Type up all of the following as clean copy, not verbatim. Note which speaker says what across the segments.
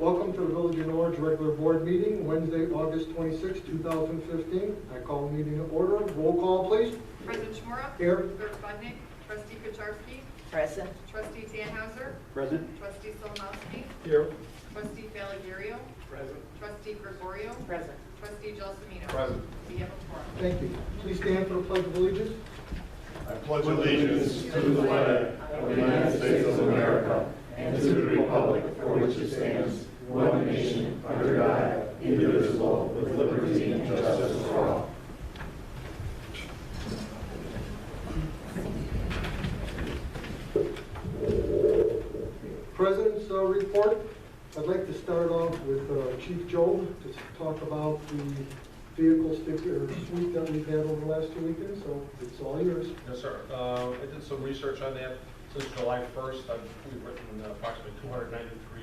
Speaker 1: Welcome to the Village of Norridge regular board meeting, Wednesday, August 26, 2015. I call the meeting to order. Roll call, please.
Speaker 2: President Shmura?
Speaker 1: Here.
Speaker 2: Clerk Budnick? Trustee Kucharski?
Speaker 3: Present.
Speaker 2: Trustee Tannhauser?
Speaker 4: Present.
Speaker 2: Trustee Solimowski?
Speaker 1: Here.
Speaker 2: Trustee Faligario?
Speaker 4: Present.
Speaker 2: Trustee Gregorio?
Speaker 3: Present.
Speaker 2: Trustee Gelsomino?
Speaker 4: Present.
Speaker 2: We have a quorum.
Speaker 1: Thank you. Please stand for the Pledge of Allegiance.
Speaker 5: I pledge allegiance to the flag of the United States of America and to the republic for which it stands, one nation, under God, indivisible, with liberty and justice for all.
Speaker 1: President's report. I'd like to start off with Chief Job to talk about the vehicle sticker sweep that we've had over the last 2 weekends, so it's all yours.
Speaker 4: Yes, sir. I did some research on that. Since July 1st, we've written approximately 293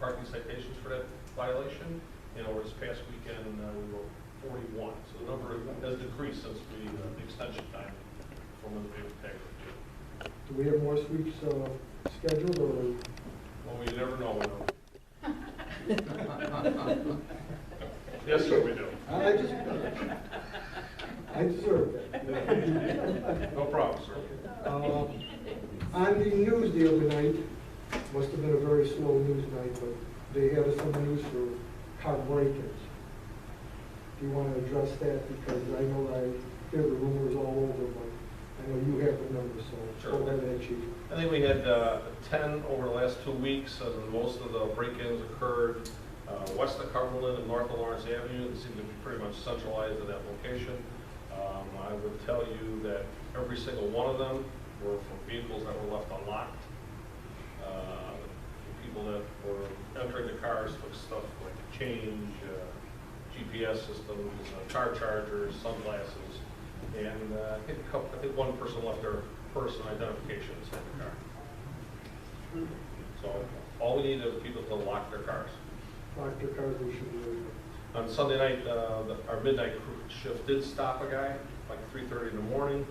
Speaker 4: parking citations for that violation. And over this past weekend, we wrote 41. So the number has decreased since the extension time from when the vehicle tag was due.
Speaker 1: Do we have more sweeps scheduled, or?
Speaker 4: Well, we never know. Yes, sir, we do.
Speaker 1: I deserve that.
Speaker 4: No problem, sir.
Speaker 1: On the news the other night, must have been a very slow news night, but they had us on the news for car break-ins. Do you want to address that? Because I know I hear the rumors all over, but I know you have the numbers, so
Speaker 4: Sure.
Speaker 1: go ahead, Chief.
Speaker 4: I think we had 10 over the last 2 weeks, and most of the break-ins occurred west of Cumberland and north of Lawrence Avenue. They seem to be pretty much centralized in that location. I would tell you that every single one of them were from vehicles that were left unlocked. People that were entering the cars took stuff like change, GPS systems, car chargers, sunglasses, and I think one person left their purse and identification inside the car. So all we need is people to lock their cars.
Speaker 1: Lock their cars, we should do it.
Speaker 4: On Sunday night, our midnight crew shift did stop a guy like 3:30 in the morning.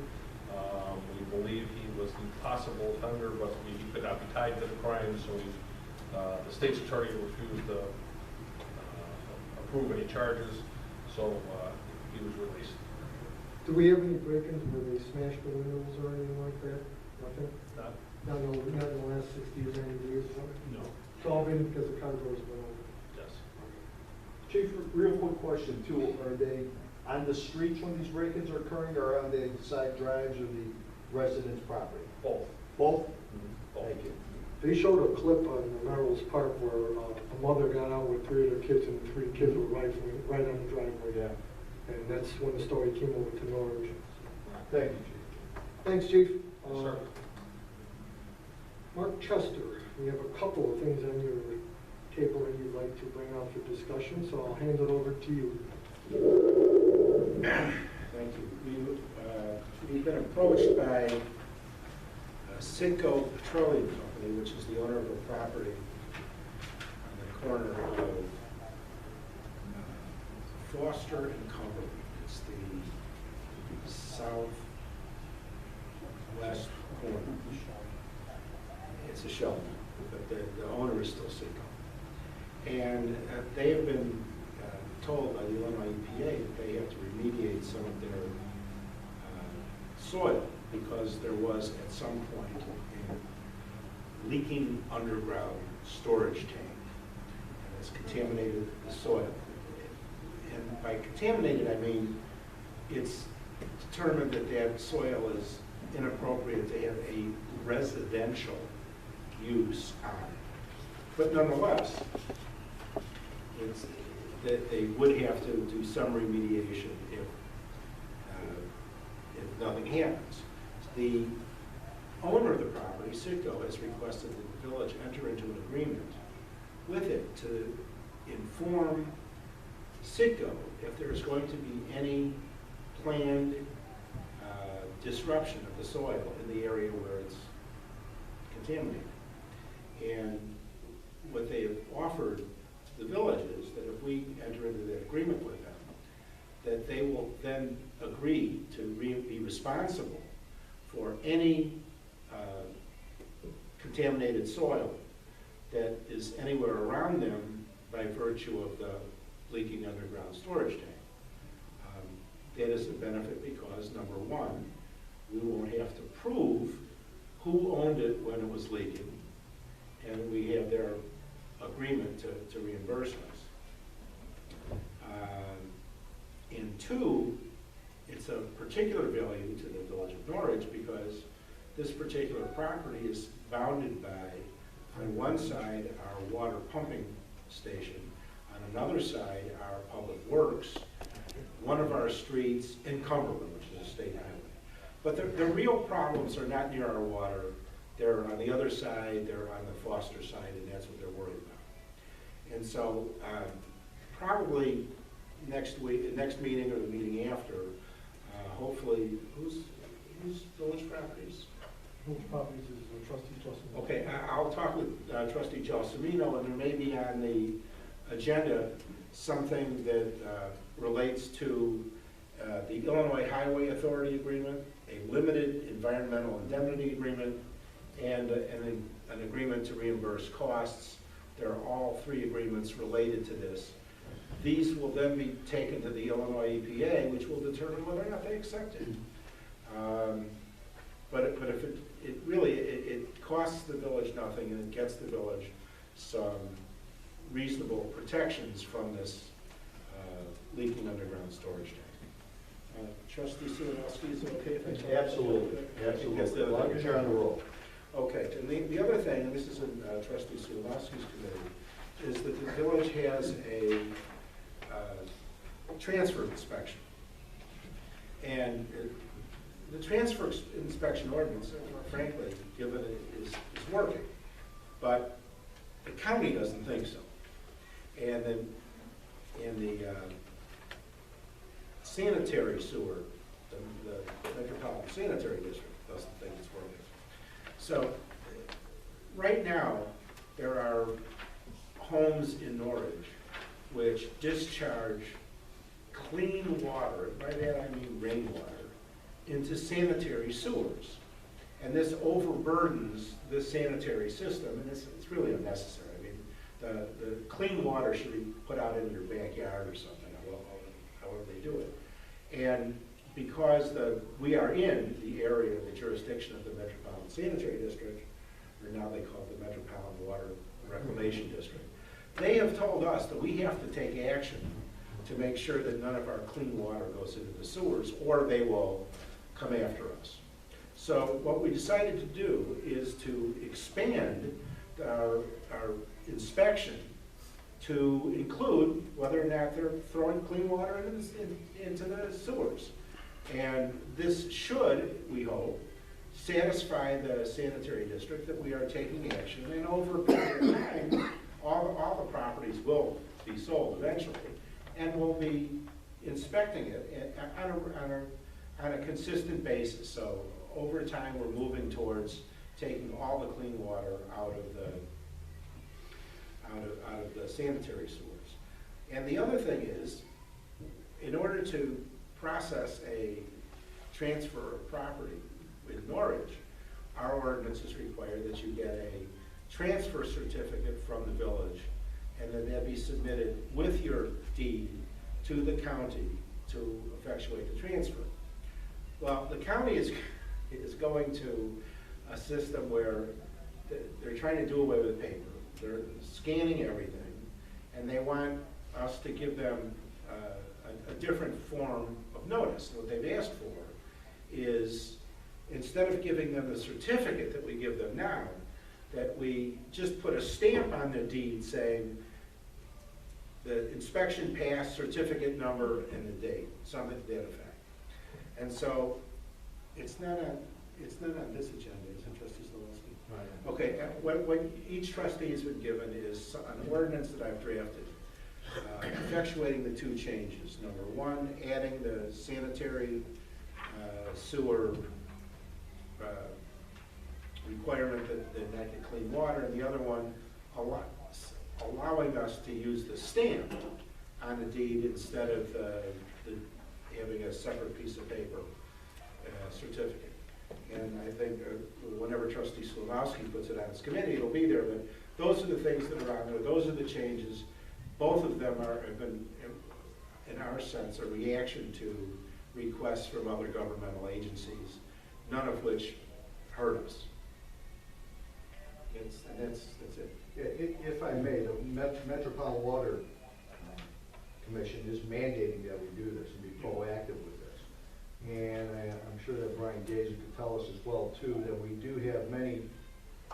Speaker 4: We believe he was the possible offender, but he could not be tied to the crime, so the state's attorney refused to approve any charges, so he was released.
Speaker 1: Do we have any break-ins where they smashed the windows or anything like that? Nothing?
Speaker 4: Not,
Speaker 1: Not in the last 60 or 90 years?
Speaker 4: no,
Speaker 1: It's all been because the car doors went open.
Speaker 4: yes.
Speaker 6: Chief, real quick question too, are they on the streets when these break-ins are occurring, or on the side drives of the residents' property?
Speaker 4: Both.
Speaker 6: Both?
Speaker 4: Both.
Speaker 6: Thank you.
Speaker 1: They showed a clip on Melrose Park where a mother got out with 3 of her kids, and the 3 kids were rifling right on the driveway.
Speaker 6: Yeah.
Speaker 1: And that's when the story came over to Norridge.
Speaker 6: Thank you, Chief.
Speaker 1: Thanks, Chief.
Speaker 4: Yes, sir.
Speaker 1: Mark Chester, we have a couple of things on your table that you'd like to bring out for discussion, so I'll hand it over to you.
Speaker 7: Thank you. We've been approached by Citgo Petroleum Company, which is the owner of a property on the corner of Foster and Cumberland. It's the southwest corner. It's a shell, but the owner is still Citgo. And they have been told by the Illinois EPA that they have to remediate some of their soil because there was at some point a leaking underground storage tank, and it's contaminated the soil. And by contaminated, I mean it's determined that that soil is inappropriate to have a residential use on it. But nonetheless, it's that they would have to do some remediation if nothing happens. The owner of the property, Citgo, has requested that the village enter into an agreement with it to inform Citgo if there is going to be any planned disruption of the soil in the area where it's contaminated. And what they have offered to the village is that if we enter into that agreement with them, that they will then agree to be responsible for any contaminated soil that is anywhere around them by virtue of the leaking underground storage tank. That is a benefit because, number one, we won't have to prove who owned it when it was leaking, and we have their agreement to reimburse us. And two, it's a particular value to the village of Norridge because this particular property is bounded by, on one side, our water pumping station, on another side, our public works, one of our streets in Cumberland, which is a state highway. But the real problems are not near our water. They're on the other side, they're on the Foster side, and that's what they're worried about. And so probably next meeting or the meeting after, hopefully, who's village properties?
Speaker 1: Village properties is trustee Justin.
Speaker 7: Okay, I'll talk with trustee Gelsomino, and there may be on the agenda something that relates to the Illinois Highway Authority Agreement, a limited environmental indemnity agreement, and an agreement to reimburse costs. They're all three agreements related to this. These will then be taken to the Illinois EPA, which will determine whether or not they accept it. But if it really costs the village nothing, and it gets the village some reasonable protections from this leaking underground storage tank. Trustee Silanowski, is it okay if I talk?
Speaker 6: Absolutely, absolutely. As long as you're on the roll.
Speaker 7: Okay, and the other thing, and this is in Trustee Silanowski's committee, is that the village has a transfer inspection. And the transfer inspection ordinance, frankly, given it is working, but the county doesn't think so. And then in the sanitary sewer, the Metropolitan Sanitary District doesn't think it's working. So right now, there are homes in Norridge which discharge clean water, and by that I mean rainwater, into sanitary sewers. And this overburdens the sanitary system, and it's really unnecessary. I mean, the clean water should be put out into your backyard or something, however they do it. And because we are in the area of the jurisdiction of the Metropolitan Sanitary District, or now they call it the Metropolitan Water Reclamation District, they have told us that we have to take action to make sure that none of our clean water goes into the sewers, or they will come after us. So what we decided to do is to expand our inspection to include whether or not they're throwing clean water into the sewers. And this should, we hope, satisfy the sanitary district that we are taking action, and over a period of time, all the properties will be sold eventually, and we'll be inspecting it on a consistent basis. So over time, we're moving towards taking all the clean water out of the sanitary sewers. And the other thing is, in order to process a transfer of property in Norridge, our ordinances require that you get a transfer certificate from the village, and then that be submitted with your deed to the county to effectuate the transfer. Well, the county is going to a system where they're trying to do away with paper. They're scanning everything, and they want us to give them a different form of notice. And what they've asked for is, instead of giving them the certificate that we give them now, that we just put a stamp on the deed saying the inspection passed, certificate number, and the date, something to that effect. And so it's not on this agenda, is it, Trustee Slawski?
Speaker 6: Right.
Speaker 7: Okay, what each trustee has been given is an ordinance that I've drafted, effectuating the two changes. Number one, adding the sanitary sewer requirement that not get clean water, and the other one, allowing us to use the stamp on the deed instead of having a separate piece of paper certificate. And I think whenever Trustee Slawski puts it on his committee, it'll be there, but Those are the things that are on there, those are the changes. Both of them have been, in our sense, a reaction to requests from other governmental agencies, none of which hurt us. That's it.
Speaker 6: If I may, the Metropolitan Water Commission is mandating that we do this and be proactive with this. And I'm sure that Brian Gazer could tell us as well too, that we do have many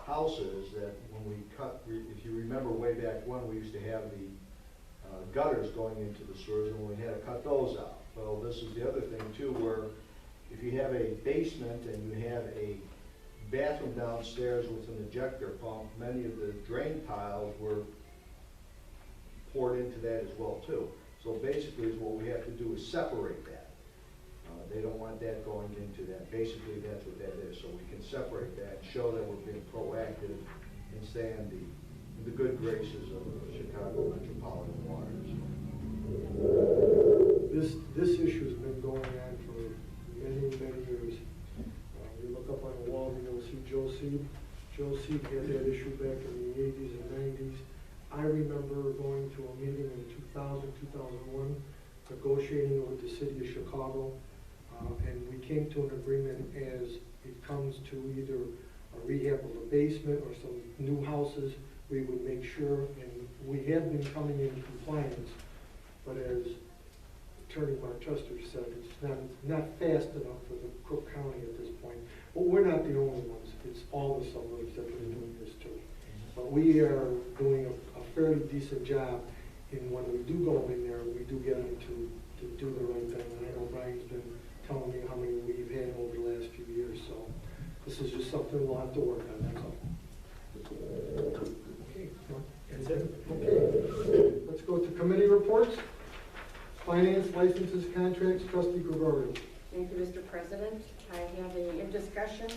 Speaker 6: houses that when we cut, if you remember way back when, we used to have the gutters going into the sewers and we had to cut those out. Well, this is the other thing too, where if you have a basement and you have a bathroom downstairs with an ejector pump, many of the drain tiles were poured into that as well too. So basically what we have to do is separate that. They don't want that going into that. Basically that's what that is. So we can separate that and show that we're being proactive and stay in the good graces of the Chicago Metropolitan Waters.
Speaker 1: This issue's been going on for many, many years. You look up on the wall, you'll see Joe Seed. Joe Seed had that issue back in the 80s and 90s. I remember going to a meeting in 2000, 2001, negotiating with the city of Chicago, and we came to an agreement as it comes to either a rehab of a basement or some new houses, we would make sure, and we have been coming in compliance, but as Attorney Marchester said, it's not fast enough for the Cook County at this point. But we're not the only ones. It's all the suburbs that are doing this too. But we are doing a fairly decent job in when we do go in there, we do get them to do the right thing. And I know Brian's been telling me how many we've had over the last few years, so this is just something we'll have to work on, that's all. Okay,
Speaker 7: That's it.
Speaker 1: okay. Let's go to committee reports. Finance, licenses, contracts, trustee Gregorio.
Speaker 3: Thank you, Mr. President. I have in discussion,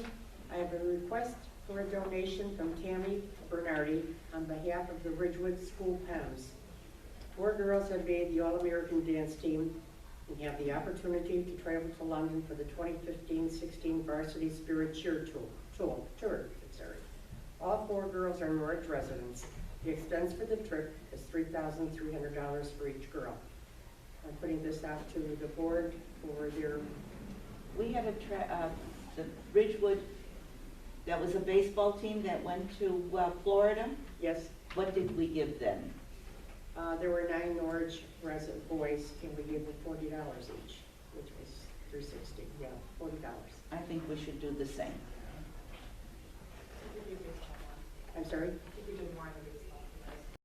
Speaker 3: I have a request for a donation from Tammy Bernardi on behalf of the Ridgewood School PEMS. 4 girls have made the All-American Dance Team and have the opportunity to travel to London for the 2015-16 Varsity Spirit Cheer Tour. All 4 girls are Norridge residents. The expense for the trip is $3,300 for each girl. I'm putting this out to the board for their...
Speaker 8: We had the Ridgewood, that was a baseball team that went to Florida.
Speaker 3: Yes,
Speaker 8: What did we give them?
Speaker 3: there were 9 Norridge resident boys, and we gave them $40 each, which was $360. Yeah, $40.
Speaker 8: I think we should do the same.
Speaker 3: I'm sorry?
Speaker 2: I think we did more than